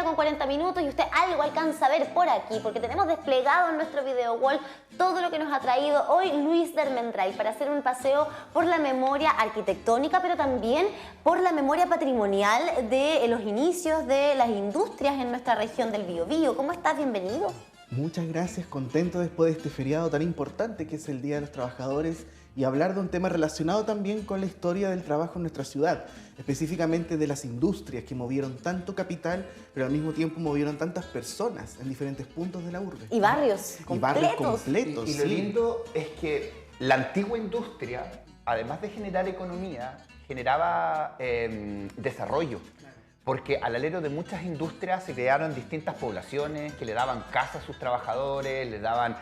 con 40 minutos y usted algo alcanza a ver por aquí, porque tenemos desplegado en nuestro video wall todo lo que nos ha traído hoy Luis Dermendray para hacer un paseo por la memoria arquitectónica, pero también por la memoria patrimonial de los inicios de las industrias en nuestra región del Biobío. ¿Cómo estás? Bienvenido. Muchas gracias, contento después de este feriado tan importante que es el Día de los Trabajadores y hablar de un tema relacionado también con la historia del trabajo en nuestra ciudad, específicamente de las industrias que movieron tanto capital, pero al mismo tiempo movieron tantas personas en diferentes puntos de la urbe. Y barrios completos. Y barrios completos, y lo lindo es que la antigua industria, además de generar economía, generaba desarrollo. Porque al alero de muchas industrias se crearon distintas poblaciones que le daban casa a sus trabajadores, le daban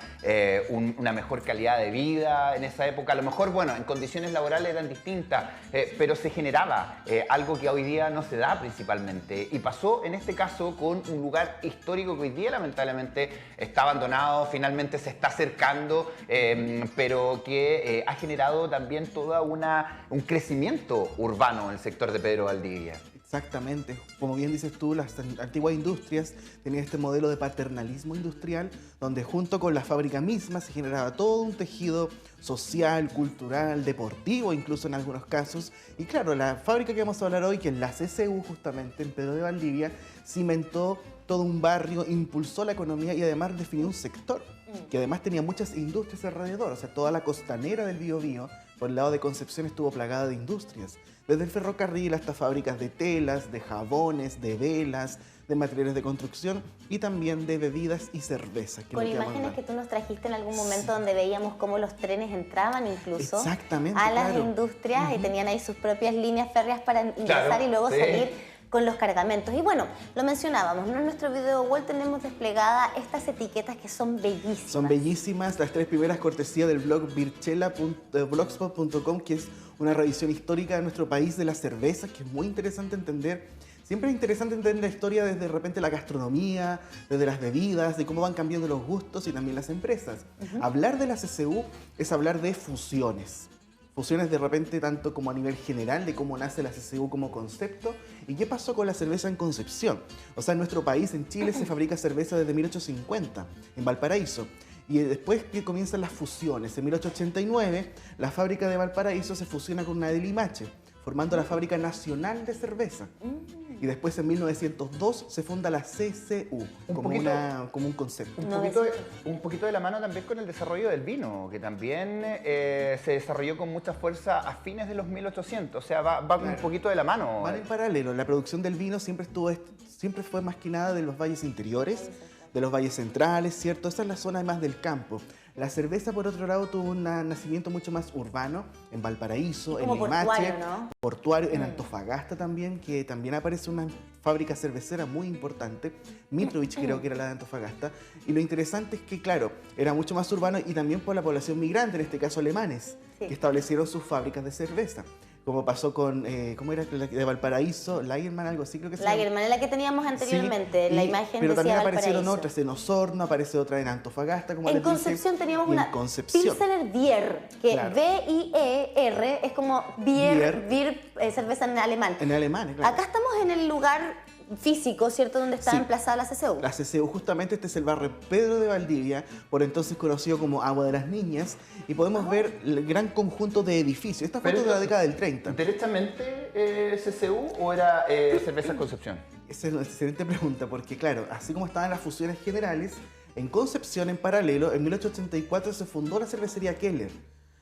una mejor calidad de vida en esa época. A lo mejor, bueno, en condiciones laborales eran distintas, pero se generaba algo que hoy día no se da principalmente. Y pasó en este caso con un lugar histórico que hoy día lamentablemente está abandonado, finalmente se está acercando, pero que ha generado también todo un crecimiento urbano en el sector de Pedro Valdivia. Exactamente, como bien dices tú, las antiguas industrias tenían este modelo de paternalismo industrial donde junto con la fábrica misma se generaba todo un tejido social, cultural, deportivo incluso en algunos casos. Y claro, la fábrica que vamos a hablar hoy, que es la CCU justamente en Pedro de Valdivia, cimentó todo un barrio, impulsó la economía y además definió un sector que además tenía muchas industrias alrededor, o sea, toda la costanera del Biobío por el lado de Concepción estuvo plagada de industrias, desde el ferrocarril hasta fábricas de telas, de jabones, de velas, de materiales de construcción y también de bebidas y cerveza. Con imágenes que tú nos trajiste en algún momento donde veíamos cómo los trenes entraban incluso a las industrias y tenían ahí sus propias líneas férreas para ingresar y luego salir con los cargamentos. Y bueno, lo mencionábamos, ¿no? En nuestro video wall tenemos desplegada estas etiquetas que son bellísimas. Son bellísimas, las tres primeras cortesía del blog virchela.blogspot.com, que es una revisión histórica de nuestro país de la cerveza, que es muy interesante entender. Siempre es interesante entender la historia desde de repente la gastronomía, desde las bebidas, de cómo van cambiando los gustos y también las empresas. Hablar de la CCU es hablar de fusiones. Fusiones de repente tanto como a nivel general de cómo nace la CCU como concepto y qué pasó con la cerveza en Concepción. O sea, en nuestro país, en Chile, se fabrica cerveza desde 1850, en Valparaíso. Y después que comienzan las fusiones, en 1889, la fábrica de Valparaíso se fusiona con una de Limache, formando la Fábrica Nacional de Cerveza. Y después, en 1902, se funda la CCU, como un concepto. Un poquito de la mano también con el desarrollo del vino, que también se desarrolló con mucha fuerza a fines de los 1800. O sea, va un poquito de la mano. Van en paralelo. La producción del vino siempre fue más que nada de los valles interiores, de los valles centrales, ¿cierto? Esa es la zona más del campo. La cerveza, por otro lado, tuvo un nacimiento mucho más urbano, en Valparaíso, en Limache, portuario, en Antofagasta también, que también aparece una fábrica cervecera muy importante, Mitrovich creo que era la de Antofagasta, y lo interesante es que, claro, era mucho más urbano y también por la población migrante, en este caso alemanes, que establecieron sus fábricas de cerveza. Como pasó con, ¿cómo era? De Valparaíso, Lagerman, algo así creo que se llama. Lagerman es la que teníamos anteriormente, la imagen pero decía también Valparaíso. aparecieron otras en Osorno, aparece otra en Antofagasta, como en Concepción teníamos una Pilsener Bier, que B-I-E-R es como Bier, cerveza en alemán. En alemán, claro. Acá estamos en el lugar físico, ¿cierto? Donde está emplazada la CCU. La CCU, justamente este es el barrio Pedro de Valdivia, por entonces conocido como Agua de las Niñas, y podemos ver el gran conjunto de edificios. Esta foto es de la década del 30. ¿Derechamente CCU o era Cerveza Concepción? Esa es una excelente pregunta, porque claro, así como estaban las fusiones generales, en Concepción, en paralelo, en 1884 se fundó la cervecería Keller,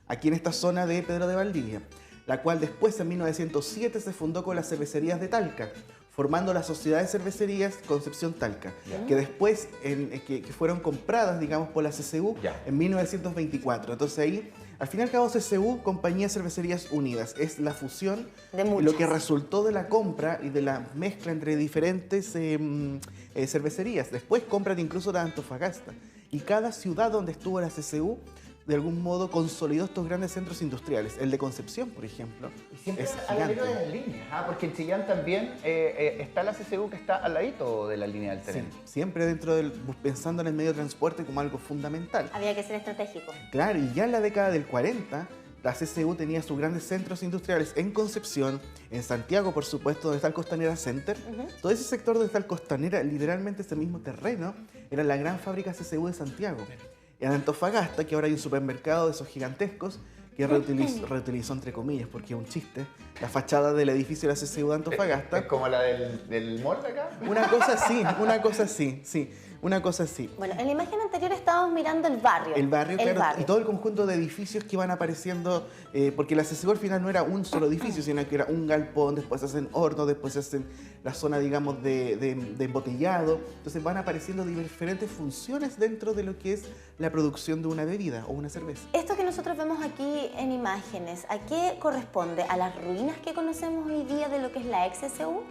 aquí en esta zona de Pedro de Valdivia, la cual después, en 1907, se fundó con las cervecerías de Talca, formando la Sociedad de Cervecerías Concepción Talca, que después que fueron compradas, digamos, por la CCU en 1924. Entonces ahí, al fin y al cabo, CCU, Compañía Cervecerías Unidas, es la fusión de lo que resultó de la compra y de la mezcla entre diferentes cervecerías. Después compran incluso la Antofagasta. Y cada ciudad donde estuvo la CCU de algún modo consolidó estos grandes centros industriales. El de Concepción, por ejemplo, y siempre es al gigante. de las líneas, porque en Chillán también está la CCU que está al ladito de la línea del tren. Sí, siempre pensando en el medio de transporte como algo fundamental. Había que ser estratégico. Claro, y ya en la década del 40 la CCU tenía sus grandes centros industriales en Concepción, en Santiago, por supuesto, donde está el Costanera Center. Todo ese sector donde está el Costanera, literalmente ese mismo terreno, era la gran fábrica CCU de Santiago. En Antofagasta, que ahora hay un supermercado de esos gigantescos, que reutilizó entre comillas, porque es un chiste, la fachada del edificio de la CCU de Antofagasta. ¿Es como la del mall de acá? Una cosa así, sí. Una cosa así. Bueno, en la imagen anterior estábamos mirando el barrio. El barrio, claro, barrio. y todo el conjunto de edificios que iban apareciendo, porque la CCU al final no era un solo edificio, sino que era un galpón, después hacen horno, después hacen la zona, digamos, de embotellado. Entonces van apareciendo diferentes funciones dentro de lo que es la producción de una bebida o una cerveza. Esto que nosotros vemos aquí en imágenes, ¿a qué corresponde? ¿A las ruinas que conocemos hoy día de lo que es la ex CCU?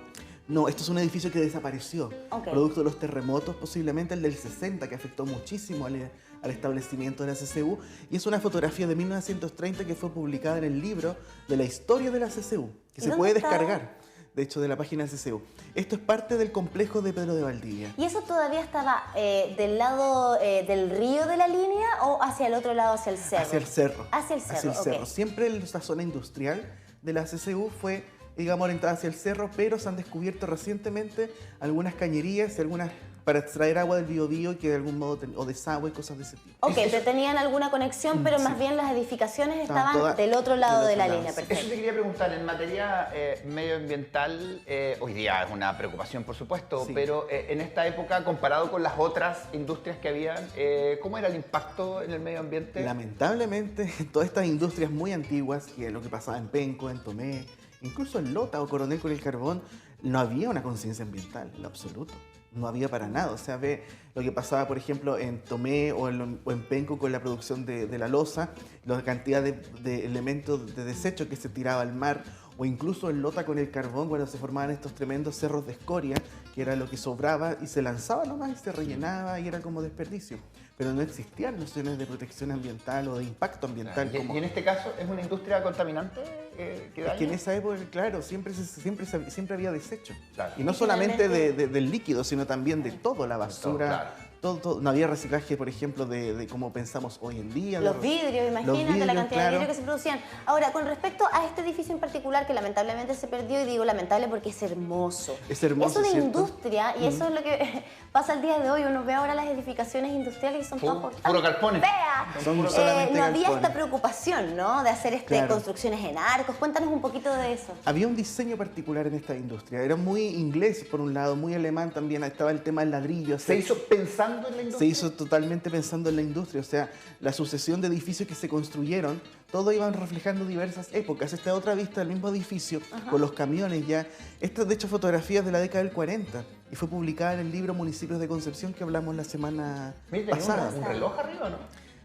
No, esto es un edificio que desapareció, Ok. producto de los terremotos, posiblemente el del 60, que afectó muchísimo al establecimiento de la CCU, y es una fotografía de 1930 que fue publicada en el libro de la historia de la CCU, que se ¿Dónde puede está? descargar, de hecho, de la página de CCU. Esto es parte del complejo de Pedro de Valdivia. ¿Y eso todavía estaba del lado del río de la línea o hacia el otro lado, hacia el cerro? Hacia el cerro. Hacia el cerro, Hacia el ok. cerro. Siempre esta zona industrial de la CCU fue, digamos, orientada hacia el cerro, pero se han descubierto recientemente algunas cañerías y algunas para extraer agua del Biobío que de algún modo, o desagüe, cosas de ese tipo. Ok, te tenían alguna conexión, pero más bien las edificaciones estaban todas del otro lado del de la otro línea. lado, sí. Perfecto. Eso te quería preguntar, en materia medioambiental, hoy día es una preocupación, por supuesto, Sí. pero en esta época, comparado con las otras industrias que habían, ¿cómo era el impacto en el medio ambiente? Lamentablemente, todas estas industrias muy antiguas, que es lo que pasaba en Penco, en Tomé, incluso en Lota o Coronel con el carbón, no había una conciencia ambiental, en lo absoluto. No había para nada. O sea, ve lo que pasaba, por ejemplo, en Tomé o en Penco con la producción de la loza, la cantidad de elementos de desecho que se tiraba al mar, o incluso en Lota con el carbón, cuando se formaban estos tremendos cerros de escoria, que era lo que sobraba y se lanzaba nomás y se rellenaba y era como desperdicio. Pero no existían nociones de protección ambiental o de impacto ambiental. Y en este caso, ¿es una industria contaminante que Es daña? que en esa época, claro, siempre había desecho. Claro. Y no Y solamente finalmente- del líquido, sino también de todo, la basura. claro. Todo. No había reciclaje, por ejemplo, de como pensamos hoy en día. Los vidrios, imagínate la vidrios, cantidad de claro. vidrio que se producían. Ahora, con respecto a este edificio en particular, que lamentablemente se perdió, y digo lamentable porque es hermoso. Es hermoso, Es una ¿cierto? industria, y eso es lo que pasa el día de hoy. Uno ve ahora las edificaciones industriales y son todas Puro galpones. feas. Son solamente no había galpones. esta preocupación, ¿no? De hacer Claro. construcciones en arcos. Cuéntanos un poquito de eso. Había un diseño particular en esta industria. Era muy inglés, por un lado, muy alemán también. Estaba el tema del ladrillo. ¿Se hizo pensando en la Se industria? hizo totalmente pensando en la industria, o sea, la sucesión de edificios que se construyeron, todo iban reflejando diversas épocas. Esta otra vista del mismo edificio, con los camiones ya. Esta, de hecho, fotografías de la década del 40 y fue publicada en el libro Municipios de Concepción que hablamos la semana Mira, tenía pasada. un reloj arriba, ¿no?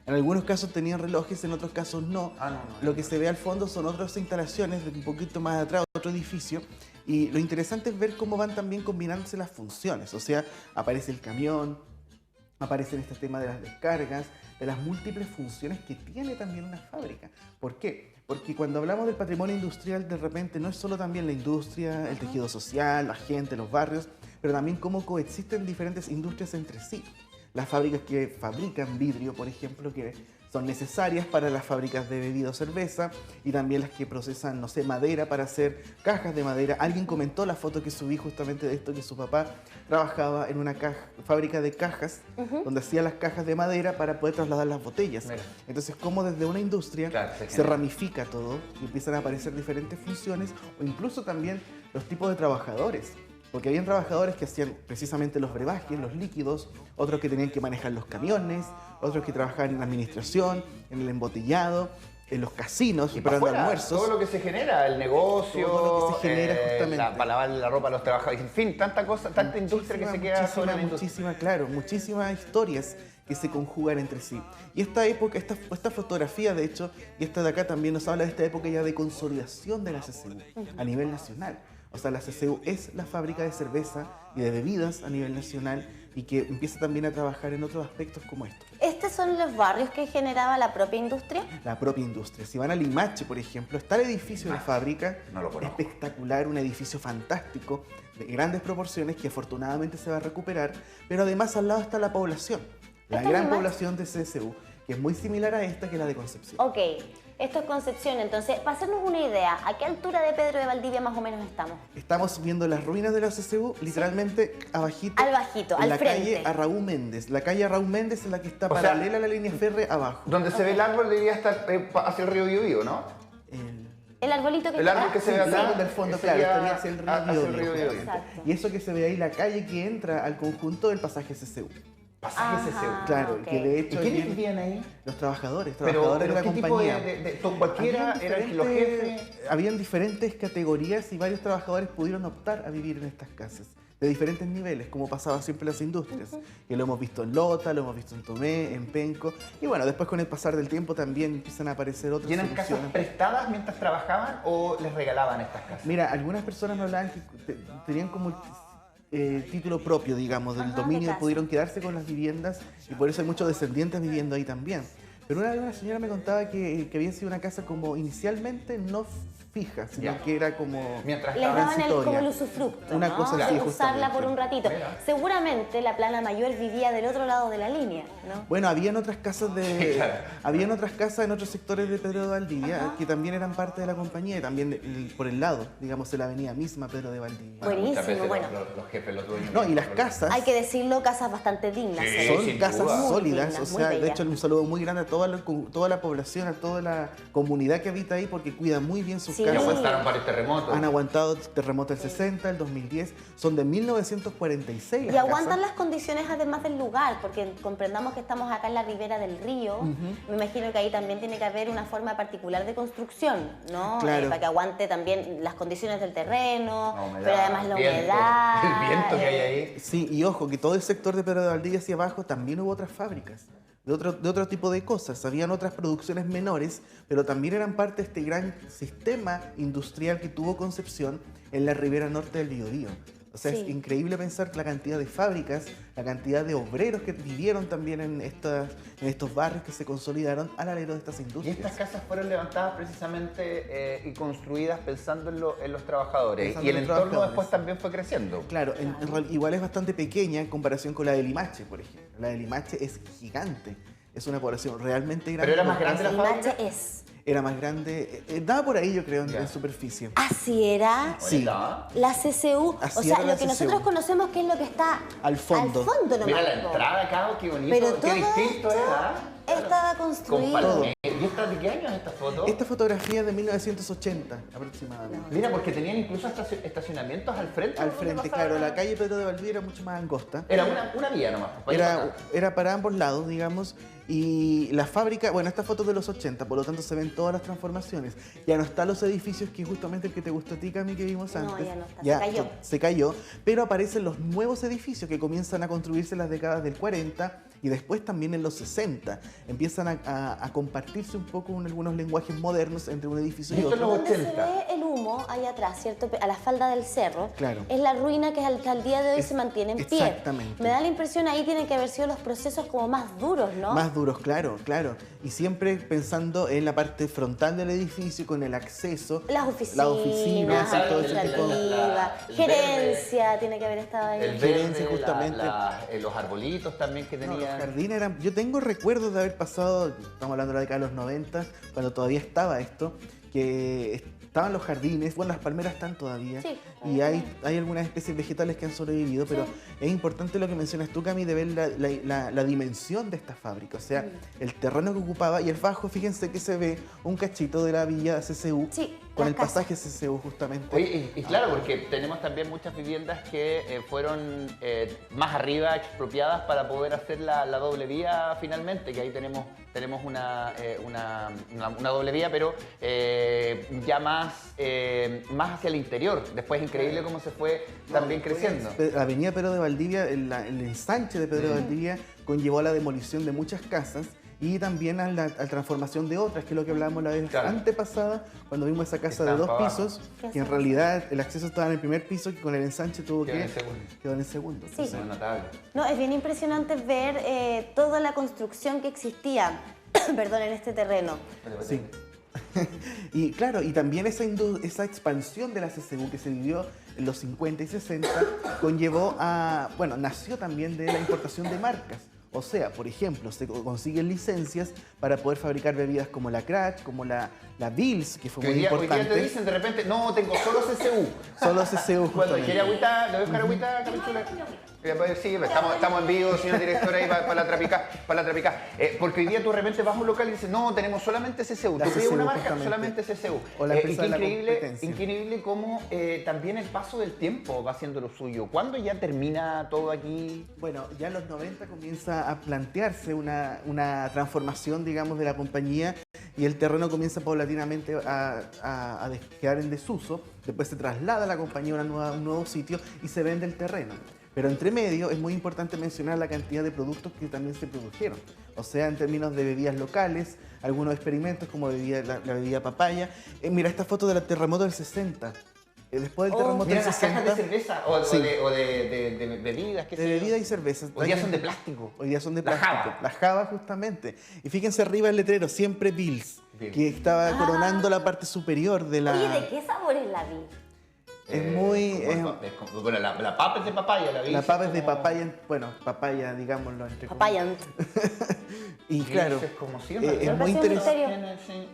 En algunos casos tenían relojes, en otros casos no. Ah, no. Lo que se ve al fondo son otras instalaciones de un poquito más atrás, otro edificio. Y lo interesante es ver cómo van también combinándose las funciones. O sea, aparece el camión, aparece este tema de las descargas, de las múltiples funciones que tiene también una fábrica. ¿Por qué? Porque cuando hablamos del patrimonio industrial, de repente no es solo también la industria, el tejido social, la gente, los barrios, pero también cómo coexisten diferentes industrias entre sí. Las fábricas que fabrican vidrio, por ejemplo, que son necesarias para las fábricas de bebida o cerveza, y también las que procesan, no sé, madera para hacer cajas de madera. Alguien comentó la foto que subí justamente de esto, que su papá trabajaba en una fábrica de cajas, donde hacía las cajas de madera para poder trasladar las botellas. Mira. Entonces, como desde una industria Claro, se se genera. ramifica todo y empiezan a aparecer diferentes funciones, o incluso también los tipos de trabajadores. Porque habían trabajadores que hacían precisamente los brebajes, los líquidos, otros que tenían que manejar los camiones, otros que trabajaban en la administración, en el embotellado, en los casinos, Y para preparando afuera, almuerzos. todo lo que se genera, el negocio, Todo lo que se genera, justamente. para lavar la ropa a los trabajadores, en fin, tanta cosa, tanta industria que se queda sobre la industria. Muchísimas historias que se conjugan entre sí. Y esta época, esta fotografía, de hecho, y esta de acá también nos habla de esta época ya de consolidación de la CCU a nivel nacional. O sea, la CCU es la fábrica de cerveza y de bebidas a nivel nacional y que empieza también a trabajar en otros aspectos como esto. ¿Estos son los barrios que generaba la propia industria? La propia industria. Si van a Limache, por ejemplo, está el edificio de la fábrica, no lo conozco. espectacular, un edificio fantástico, de grandes proporciones, que afortunadamente se va a recuperar, pero además al lado está la población, la ¿Está en gran Limache? población de CSU, que es muy similar a esta, que es la de Concepción. Ok, esto es Concepción, entonces, para hacernos una idea, ¿a qué altura de Pedro de Valdivia más o menos estamos? Estamos viendo las ruinas de la CCU, literalmente abajito. Al bajito, en al la frente. calle Arraú Méndez. La calle Arraú Méndez es la que está O sea, paralela a la línea férrea abajo. Donde se ve el árbol debería estar hacia el río Biobío, ¿no? El arbolito que El está árbol que se ve Sí, acá. del fondo, ese claro, ya estaría hacia el río hacia el Biobío. Biobío. Exacto. Y eso que se ve ahí, la calle que entra al conjunto del pasaje CCU. Pasaje Ajá. CCU. Claro, ok. que de ¿Y hecho quiénes viven vivían ahí? los trabajadores Pero de la ¿qué tipo compañía. cualquiera Habían eran los jefes? Habían diferentes categorías y varios trabajadores pudieron optar a vivir en estas casas de diferentes niveles, como pasaba siempre en las industrias. Que lo hemos visto en Lota, lo hemos visto en Tomé, en Penco. Y bueno, después con el pasar del tiempo también empiezan a aparecer otras ¿Y eran casas soluciones. prestadas mientras trabajaban o les regalaban estas casas? Mira, algunas personas me hablaban que tenían como título propio, digamos, del Ajá, de dominio, casa. pudieron quedarse con las viviendas y por eso hay muchos descendientes viviendo ahí también. Pero una señora me contaba que había sido una casa como inicialmente no fija, sino Ya. que era como... Mientras Les estaban... daban transitoria. como el usufructo, Una ¿no? cosa De así, usarla justamente. por un ratito. Mira. Seguramente la plana mayor vivía del otro lado de la línea, ¿no? Bueno, habían otras casas Claro. habían otras casas en otros sectores de Pedro de Valdivia Ajá. que también eran parte de la compañía y también por el lado, digamos, de la avenida misma Pedro de Valdivia. Buenísimo, Muchas veces bueno. los jefes, los dueños... No, y las casas Hay que decirlo, casas bastante dignas. Sí, ¿eh? son sin casas duda. Muy sólidas, dignas, o muy sea, de bellas. hecho un saludo muy grande a toda la población, a toda la comunidad que habita ahí porque cuidan muy bien sus Sí. Y casas. aguantaron varios terremotos. Han aguantado terremotos del 60, el 2010, son de 1946 las Y aguantan casas. las condiciones además del lugar, porque comprendamos que estamos acá en la ribera del río. Me imagino que ahí también tiene que haber una forma particular de construcción, ¿no? Claro. Para que aguante también las condiciones del terreno, La humedad, pero además la viento, humedad. El viento que hay ahí. Sí, y ojo, que todo el sector de Pedro de Valdivia hacia abajo también hubo otras fábricas. De otro tipo de cosas, habían otras producciones menores, pero también eran parte de este gran sistema industrial que tuvo Concepción en la ribera norte del Biobío. O sea, Sí. es increíble pensar la cantidad de fábricas, la cantidad de obreros que vivieron también en estos barrios que se consolidaron al alero de estas Y industrias. estas casas fueron levantadas precisamente y construidas pensando en los trabajadores. Pensando Y el en los entorno trabajadores. después también fue creciendo. Claro, igual es bastante pequeña en comparación con la de Limache, por ejemplo. La de Limache es gigante, es una población realmente grande. Pero era más grande la El fábrica. Mache es. Era más grande, daba por ahí yo creo Ya. en superficie. Así era Sí. Bonita, la CCU. Así O sea, era la lo que CCU. nosotros conocemos que es lo que está Al fondo. Al fondo ¿eh? nomás. Mira la po. entrada acá, qué bonito, Pero qué todo distinto esto era. estaba Con construido. palomé. ¿Y esta de qué año es esta foto? Esta fotografía es de 1980 aproximadamente. Mira, porque tenían incluso estacionamientos al frente. Al donde frente, pasaba- claro, la calle Pedro de Valdivia era mucho más angosta. Era una vía nomás. pues, para ir para acá. Era para ambos lados, digamos. Y la fábrica, bueno, esta foto es de los 80, por lo tanto se ven todas las transformaciones. Ya no están los edificios, que es justamente el que te gustó a ti, Cami, que vimos No, antes. ya no está, se cayó. Se cayó, pero aparecen los nuevos edificios que comienzan a construirse en las décadas del 40 y después también en los 60. Empiezan a compartirse un poco algunos lenguajes modernos entre un edificio y Esto es otro. los Donde se 80. ve el humo ahí atrás, ¿cierto? A la falda del cerro. Claro. Es la ruina que hasta el día de hoy se mantiene en pie. Exactamente. Me da la impresión ahí tienen que haber sido los procesos como más duros, ¿no? Más duros, claro, claro. Y siempre pensando en la parte frontal del edificio, con el acceso. Las oficinas, Las oficinas y todo ese tipo de... administrativa, el gerencia tiene que haber estado ahí. El Gerencia, verde, justamente. los arbolitos también que No, los tenían. jardines eran... Yo tengo recuerdos de haber pasado, estamos hablando de la década de los 90, cuando todavía estaba esto, que estaban los jardines, bueno, las palmeras están todavía, Sí. y hay algunas especies vegetales que han sobrevivido, pero es importante lo que mencionas tú, Cami, de ver la dimensión de esta fábrica, o sea, el terreno que ocupaba, y el bajo, fíjense que se ve un cachito de la villa CCU, Sí, con las el pasaje CCU justamente. Oye, y claro, porque tenemos también muchas viviendas que fueron más arriba expropiadas para poder hacer la doble vía finalmente, que ahí tenemos una doble vía, pero ya más hacia el interior. Después increíble cómo se fue también creciendo. La avenida Pedro de Valdivia, el ensanche de Pedro de Valdivia conllevó a la demolición de muchas casas y también a la transformación de otras, que es lo que hablábamos la vez Claro. antepasada, cuando vimos esa casa de Estaban 2 para abajo. pisos, que en realidad el acceso estaba en el primer piso, que con el ensanche Quedó en el segundo. quedó en el segundo. Sí. Entonces, Es notable. No, es bien impresionante ver toda la construcción que existía, perdón, en este terreno. sí. Y claro, y también esa expansión de la CCU que se vivió en los 50 y 60 conllevó a, bueno, nació también de la importación de marcas. O sea, por ejemplo, se consiguen licencias para poder fabricar bebidas como la Crash, como la Bills, que fue muy Hoy importante. día te dicen de repente, no, tengo solo CCU. Solo CCU, Cuando justamente. quiere agüita, ¿le doy buscar agüita, Camichula? Sí, estamos en vivo, señor director, ahí para la trapica. Porque hoy día tú de repente vas a un local y dices, no, tenemos solamente CCU. La Tú pides CCU, una marca, justamente. solamente CCU. O la empresa y de la qué competencia. increíble cómo también el paso del tiempo va haciendo lo suyo. ¿Cuándo ya termina todo aquí? Bueno, ya en los 90 comienza a plantearse una transformación, digamos, de la compañía y el terreno comienza paulatinamente a quedar en desuso. Después se traslada la compañía a un nuevo sitio y se vende el terreno. Pero entre medio es muy importante mencionar la cantidad de productos que también se produjeron. O sea, en términos de bebidas locales, algunos experimentos como la bebida papaya. Mira esta foto del terremoto del 60. Después del terremoto Mira del las 60... cajas de cerveza o, Sí. o de bebidas, qué sé De yo. bebida y cerveza. Hoy día son de plástico. Hoy día son de La plástico. Java. Las Java, justamente. Y fíjense arriba el letrero, siempre Bills, Bills. que estaba coronando la parte superior de la... Oye, ¿de qué sabor es la Bill? Es muy... Bueno, la papa es de papaya, la la papa es de papaya, bueno, papaya, digámoslo entre comillas. Papayant. Y claro, Es como siempre. es muy Me parece un interesante.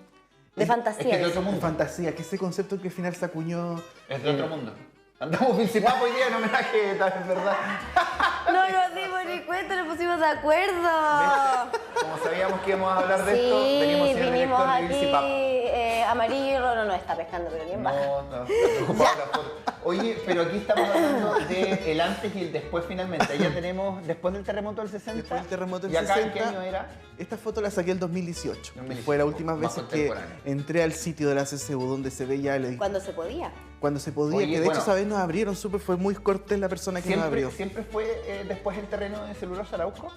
De Es fantasía. que es de eso. otro En mundo. fantasía, que ese concepto que al final se acuñó... Es de otro mundo. Andamos Vilsipapo hoy día en homenaje, es verdad. No nos dimos ni cuenta, nos pusimos de acuerdo. Como sabíamos que íbamos a hablar de esto, venimos Sí, siendo vinimos director de aquí, Vilsipapo. amarillo, no está pescando, pero bien baja. No, está preocupado la foto. Oye, pero aquí estamos hablando del antes y el después finalmente. Ya tenemos, después del terremoto del 60. Después del terremoto del ¿Y acá 60, en qué año era? Esta foto la saqué el 2018. 2018, Fue la última más vez que contemporáneo. entré al sitio de la CCU donde se veía el edificio. Cuando se podía. Cuando se podía, Oye, que de bueno. hecho esa vez nos abrieron, fue muy cortés la persona que nos abrió. ¿Siempre fue después el terreno de Celulosa Arauco?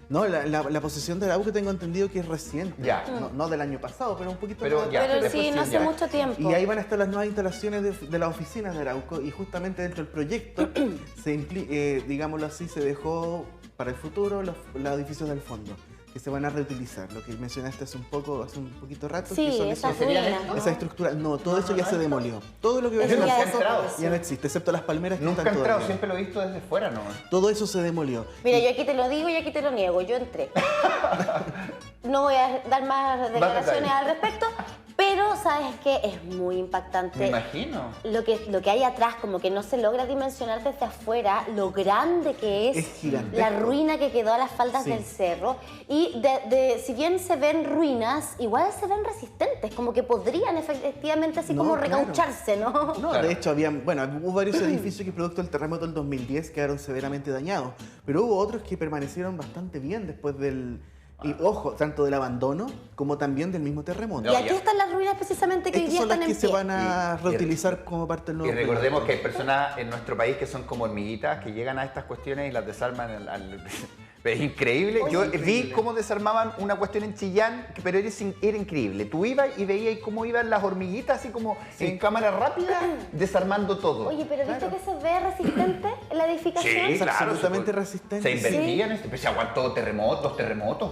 No, la posesión de Arauco tengo entendido que es reciente. Ya. No del año pasado, pero un poquito Pero más. ya, Pero después sí, sí, no hace ya. mucho tiempo. Y ahí van a estar las nuevas instalaciones de las oficinas de Arauco y justamente dentro del proyecto, digámoslo así, se dejó para el futuro los edificios del fondo, que se van a reutilizar. Lo que mencionaste hace un poquito rato. Sí, que son esa serían ruina. estos. esa estructura, no, todo eso ya se demolió. Todo lo que ves Eso en ya la nunca he entrado. desapareció. ya no existe, excepto las palmeras que Nunca he están entrado, todavía. siempre lo he visto desde fuera, ¿no? Todo eso se demolió. Mira, yo aquí te lo digo y aquí te lo niego, yo entré. No voy a dar más declaraciones detalles. al respecto, pero sabes que es muy impactante. Me imagino. Lo que hay atrás, como que no se logra dimensionar desde afuera, lo grande que Es gigantesco. la ruina que quedó a las faldas Sí. del cerro. Y si bien se ven ruinas, igual se ven resistentes, como que podrían efectivamente así No, como claro. recaucharse, ¿no? No, Claro. de hecho hubo varios edificios que producto del terremoto del 2010 quedaron severamente dañados, pero hubo otros que permanecieron bastante bien después del... Y ojo, tanto del abandono como también del mismo terremoto. No, Y aquí ya. están las ruinas precisamente que hoy Estas día son las están que en se pie. van a Y- reutilizar como parte del Y nuevo recordemos que proyecto. hay personas en nuestro país que son como hormiguitas que llegan a estas cuestiones y las desarman Pero es increíble. Oye, Yo increíble. vi cómo desarmaban una cuestión en Chillán, pero era increíble. Tú ibas y veías cómo iban las hormiguitas así como en cámara rápida desarmando todo. Oye, pero ¿viste Claro. que se ve resistente la edificación? Sí, Es claro, absolutamente se- resistente. Se invertían, pero se aguantó terremotos.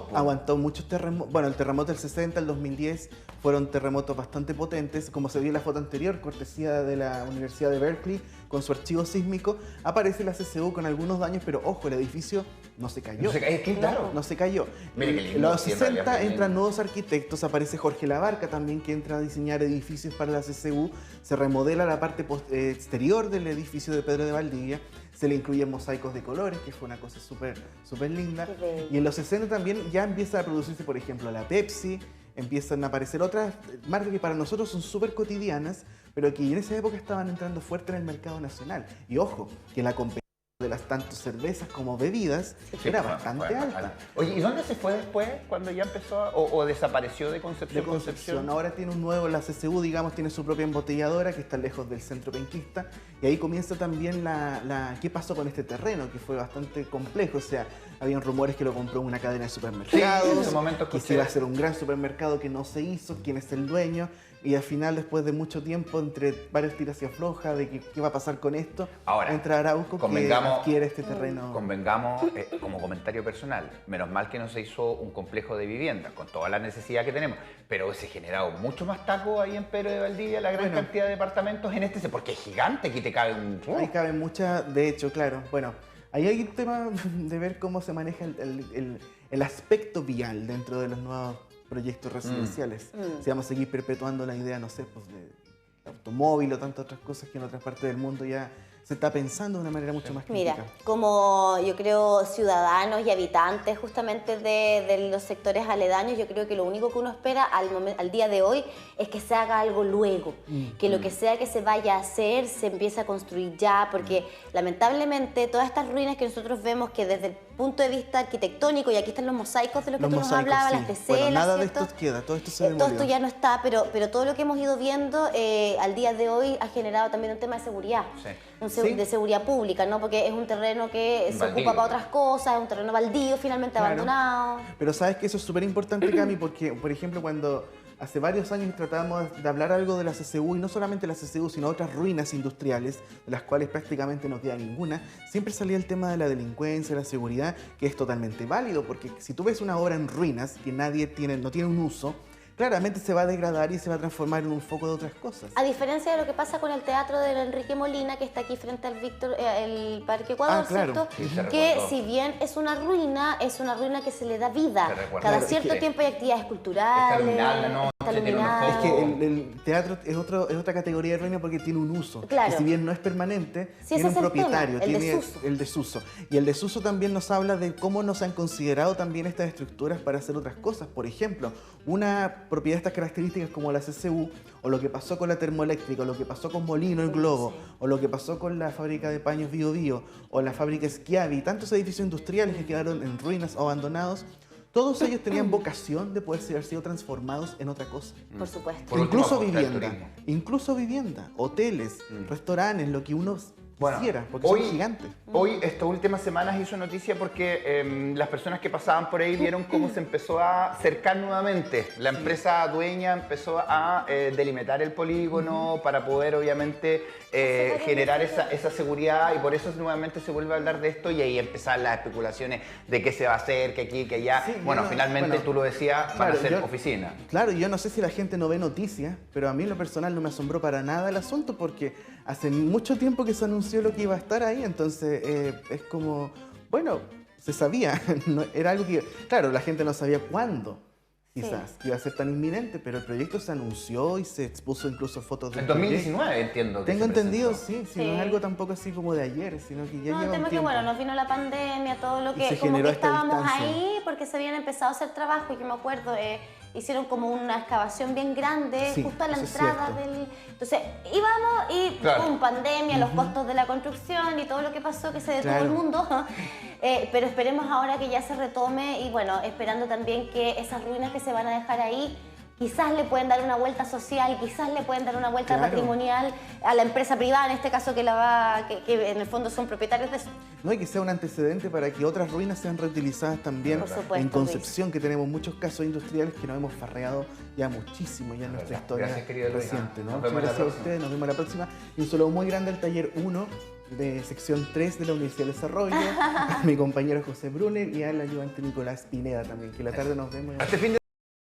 po. Aguantó muchos terremotos. Bueno, el terremoto del 60, el 2010 fueron terremotos bastante potentes. Como se vio en la foto anterior, cortesía de la Universidad de Berkeley, con su archivo sísmico, aparece la CCU con algunos daños, pero ojo, el edificio no se cayó. No se cae, es que claro. No se cayó. Mire qué lindo, En los sí, en realidad 60 fue entran lindo. nuevos arquitectos, aparece Jorge Labarca también, que entra a diseñar edificios para la CCU, se remodela la parte exterior del edificio de Pedro de Valdivia, se le incluyen mosaicos de colores, que fue una cosa súper linda. Qué bello. Y en los 60 también ya empieza a producirse, por ejemplo, la Pepsi, empiezan a aparecer otras marcas que para nosotros son súper cotidianas, pero que en esa época estaban entrando fuerte en el mercado nacional. Y ojo, que la competencia de las tanto cervezas como bebidas era fue- bastante fue alta. bacana. Oye, ¿y dónde se fue después cuando ya empezó o desapareció de Concepción? De Concepción. Ahora tiene un nuevo, la CCU, digamos, tiene su propia embotelladora que está lejos del centro penquista. Y ahí comienza también qué pasó con este terreno, que fue bastante complejo. O sea, habían rumores que lo compró una cadena de supermercados, Sí, en ese momento que escuché. se iba a hacer un gran supermercado que no se hizo, quién es el dueño. Y al final, después de mucho tiempo, entre varios tiras y aflojas de qué va a pasar con esto, Ahora, entra Arauco que convengamos- adquiere este terreno. Convengamos, como comentario personal, menos mal que no se hizo un complejo de vivienda, con toda la necesidad que tenemos, pero se ha generado mucho más taco ahí en Pedro de Valdivia, la gran Bueno. cantidad de departamentos en porque es gigante, aquí te cabe un... Ahí caben muchas, de hecho, claro. Bueno, Ahí hay un tema de ver cómo se maneja el aspecto vial dentro de los nuevos proyectos residenciales. Si vamos a seguir perpetuando la idea, no sé, pues de automóvil o tantas otras cosas que en otras partes del mundo ya se está pensando de una manera mucho más crítica. Mira, como yo creo ciudadanos y habitantes justamente de los sectores aledaños, yo creo que lo único que uno espera al día de hoy es que se haga algo luego, que lo que sea que se vaya a hacer se empiece a construir ya, porque lamentablemente todas estas ruinas que nosotros vemos que desde el punto de vista arquitectónico, y aquí están los mosaicos de los que tú nos hablabas, las teselas, bueno, nada ¿cierto? de esto queda, todo esto se Todo demolió. esto ya no está, pero todo lo que hemos ido viendo al día de hoy ha generado también un tema de seguridad. Sí. De seguridad pública, ¿no? Porque es un terreno que se ocupa para otras cosas, es un terreno baldío, finalmente abandonado. Pero sabes que eso es súper importante, Cami, porque, por ejemplo, cuando hace varios años tratábamos de hablar algo de la CCU, y no solamente la CCU, sino otras ruinas industriales, de las cuales prácticamente no queda ninguna, siempre salía el tema de la delincuencia, la seguridad, que es totalmente válido, porque si tú ves una obra en ruinas que no tiene un uso, claramente se va a degradar y se va a transformar en un foco de otras cosas. A diferencia de lo que pasa con el teatro de Enrique Molina, que está aquí frente al el Parque Ecuador, claro. ¿cierto? Sí, que si bien es una ruina que se le da vida. Cada cierto tiempo hay actividades culturales. Está iluminada la noche, está tiene iluminado. unos Es que el teatro es otra categoría de ruina porque tiene un uso. Claro. Y si bien no es permanente, Sí, tiene ese un es el propietario, tema, el tiene desuso. el desuso. Y el desuso también nos habla de cómo nos han considerado también estas estructuras para hacer otras cosas. Por ejemplo, una propiedad de estas características como la CCU, o lo que pasó con la termoeléctrica, o lo que pasó con Molino el Globo, o lo que pasó con la fábrica de paños Bio Bio, o la fábrica Schiavi, tantos edificios industriales que quedaron en ruinas o abandonados. Todos ellos tenían vocación de poder haber sido transformados en otra cosa. Por supuesto. Por último, Incluso vivienda, hoteles, restaurantes, lo que uno quisiera, porque hoy, son gigantes. Hoy, estas últimas semanas hizo noticia porque las personas que pasaban por ahí vieron cómo se empezó a cercar nuevamente. La empresa dueña empezó a delimitar el polígono para poder, obviamente, generar esa seguridad, y por eso nuevamente se vuelve a hablar de esto, y ahí empezaron las especulaciones de qué se va a hacer, que aquí, que allá. Sí, finalmente tú lo decías, van a ser oficinas. Claro, yo no sé si la gente no ve noticias, pero a mí en lo personal no me asombró para nada el asunto, porque hace mucho tiempo que se anunció lo que iba a estar ahí, entonces es como, bueno, se sabía, era algo que, claro, la gente no sabía cuándo, quizás, que iba a ser tan inminente, pero el proyecto se anunció y se expuso incluso fotos de... En 2019 entiendo que Tengo se entendido, presentó. sí, no es algo tampoco así como de ayer, sino que ya No, el lleva un tema es que, tiempo. bueno, nos vino la pandemia, todo lo Y que, se como generó que esta estábamos distancia. ahí porque se habían empezado a hacer trabajo, y yo me acuerdo, hicieron como una excavación bien grande Sí, justo a la eso es entrada cierto. del... Entonces íbamos y Claro. pum, pandemia, los costos de la construcción y todo lo que pasó, que se detuvo Claro. el mundo. Pero esperemos ahora que ya se retome, y bueno, esperando también que esas ruinas que se van a dejar ahí quizás le pueden dar una vuelta social, quizás le pueden dar una vuelta Claro. patrimonial a la empresa privada, en este caso, que que en el fondo son propietarios de eso. No, y que sea un antecedente para que otras ruinas sean reutilizadas también. Por supuesto, en Concepción, que tenemos muchos casos industriales que nos hemos farreado ya muchísimo ya en nuestra Verdad. historia Gracias, querido Luis. reciente. ¿no? Nos Muchas vemos la gracias a próxima. ustedes, nos vemos la próxima. Y un saludo muy grande al taller 1 de sección 3 de la Universidad de Desarrollo, a mi compañero José Brunner y al ayudante Nicolás Pineda también, que la tarde nos vemos. Hasta el fin de